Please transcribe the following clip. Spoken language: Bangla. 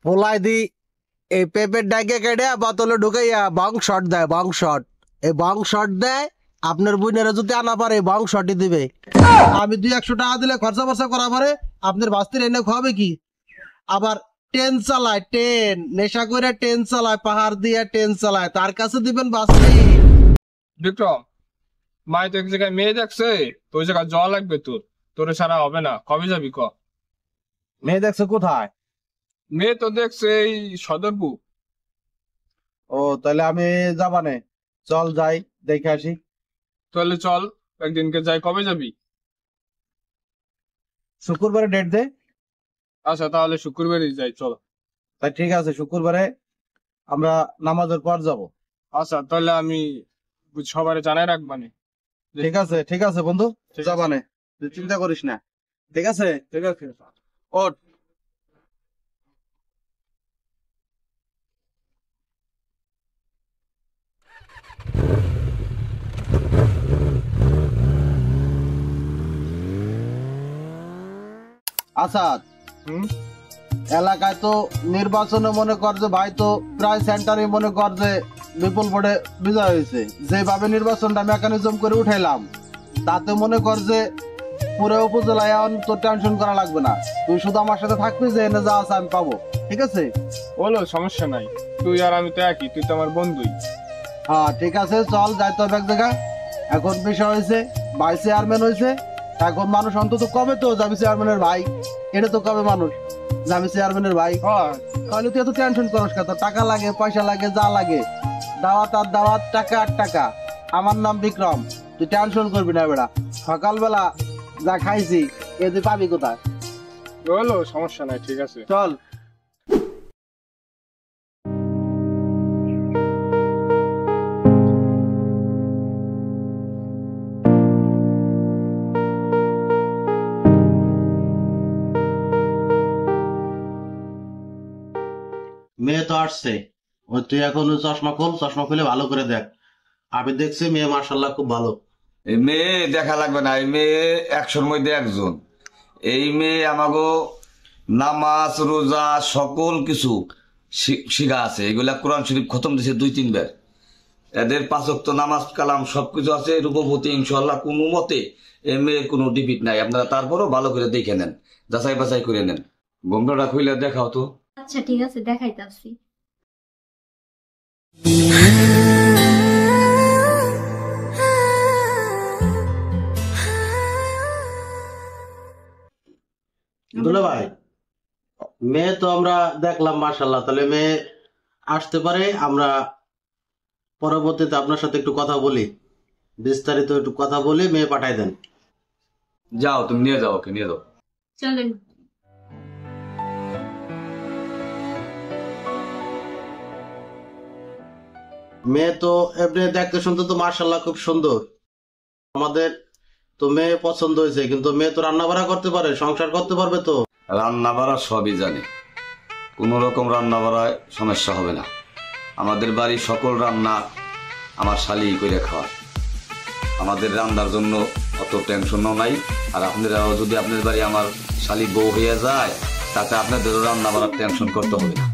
পোলাই দি এই পেঁপের ডাইকে কেটে বোতলে ঢুকাইয়া বং শট দেয়, বং শট। এই বং শট দেয়, আপনার বুইনেরা যদি আনা পারে বং শটই দিবে। আমি 200 টাকা দিলে খরচা বর্চা করা পারে আপনার বাস্তির এনে খাওয়াবে কি? আবার ট্রেন চালায়, ট্রেন নেশা করে ট্রেন চালায়, পাহাড় দিয়ে ট্রেন চালায়, তার কাছে দিবেন বাস্তি? বিক্রম, মাই তো এক জায়গায় মেয়ে দেখছে, তো ওই জায়গায় যাওয়া লাগবে তোর। তোরে ছাড়া হবে না। কবে যাবি ক? মেয়ে দেখছে কোথায়? মেয়ে তো দেখছে এই সদরপুর। ও তাহলে আমি যাবানে, চল যাই দেখে আসি। তাহলে চল একদিনকে যাই। কবে যাবি? শুক্রবারে ডেট দে। আচ্ছা তাহলে শুক্রবারই যাই, চল। তাই ঠিক আছে, শুক্রবারে আমরা নামাজের পর যাব। আচ্ছা তাহলে আমি সবারে জানাই রাখবানি। ঠিক আছে বন্ধু, যাবানে, তুই চিন্তা করিস না। ঠিক আছে, ঠিক আছে। ওঠ। আসাদ, এলাকায় তো নির্বাচনে মনে কর যে ভাই তো প্রায় সেন্টারে মনে কর যে বিপুল ভোটে বিজয় হয়েছে। যেভাবে নির্বাচনটা মেকানিজম করে উঠাইলাম, তাতে মনে কর যে পুরো উপজেলায় এখন তোর টেনশন করা লাগবে না। তুই শুধু আমার সাথে থাকবি, যে এনে যা আছে আমি পাবো। ঠিক আছে? বলো, সমস্যা নাই। তুই আর আমি তো একই, তুই তো আমার বন্ধুই। হ্যাঁ ঠিক আছে, চল যাই তো এক জায়গায়। এখন বিষয় হয়েছে ভাই চেয়ারম্যান হয়েছে, এখন মানুষ অন্তত কবে তো যাবি চেয়ারম্যানের ভাই, এটা তো কবে মানুষ যাবি চেয়ারম্যানের ভাই। তাহলে তুই এত টেনশন করস কত? টাকা লাগে, পয়সা লাগে, যা লাগে, দাওয়াত আর দাওয়াত, টাকা আর টাকা। আমার নাম বিক্রম, তুই টেনশন করবি না বেড়া। সকালবেলা যা খাইছি এ তুই পাবি কোথায়? বলো, সমস্যা নাই, ঠিক আছে চল। মেয়ে তো আসছে, ওই তুই এখন চশমা খোল, চশমা খুলে ভালো করে দেখ। আমি দেখছি মেয়ে মাশাআল্লাহ খুব ভালো। এই মেয়ে দেখা লাগবে না, এই মেয়ে 100-র মধ্যে একজন। এই মেয়ে আমাগো নামাজ রোজা সকল কিছু শিখা আছে। এগুলা কোরআন শরীফ খতম দিছে 2-3 বার। এদের 5 ওয়াক্ত নামাজ কালাম সবকিছু আছে। রূপবতী ইনশাআল্লাহ, কোনো মতে এই মেয়ের কোনো ডিফিট নাই। আপনারা তারপরও ভালো করে দেখে নেন, যাচাই বাছাই করে নেন। ঘোমটাটা খুলে দেখাও তো। আচ্ছা ঠিক আছে, দেখাইতাছি। দুলা ভাই, মেয়ে তো আমরা দেখলাম মাশাআল্লাহ, তাহলে মেয়ে আসতে পারে। আমরা পরবর্তীতে আপনার সাথে একটু কথা বলি, বিস্তারিত একটু কথা বলি, মেয়ে পাঠাই দেন। যাও, তুমি নিয়ে যাও, ওকে নিয়ে যাও। চলেন। মেয়ে তো এমনি দেখতে শুনতে তো মাশাআল্লাহ খুব সুন্দর। আমাদের তো মেয়ে পছন্দ হয়েছে, কিন্তু মেয়ে তো রান্না বাড়া করতে পারে, সংসার করতে পারবে তো? রান্না বাড়া সবই জানে, কোনো রকম রান্না বাড়ায় সমস্যা হবে না। আমাদের বাড়ির সকল রান্না আমার শালি করে খাওয়া। আমাদের রান্নার জন্য অত টেনশনও নাই। আর আপনারাও যদি আপনাদের বাড়ি আমার শালি বউ হয়ে যায়, তাতে আপনাদেরও রান্না বাড়ার টেনশন করতে হবে না।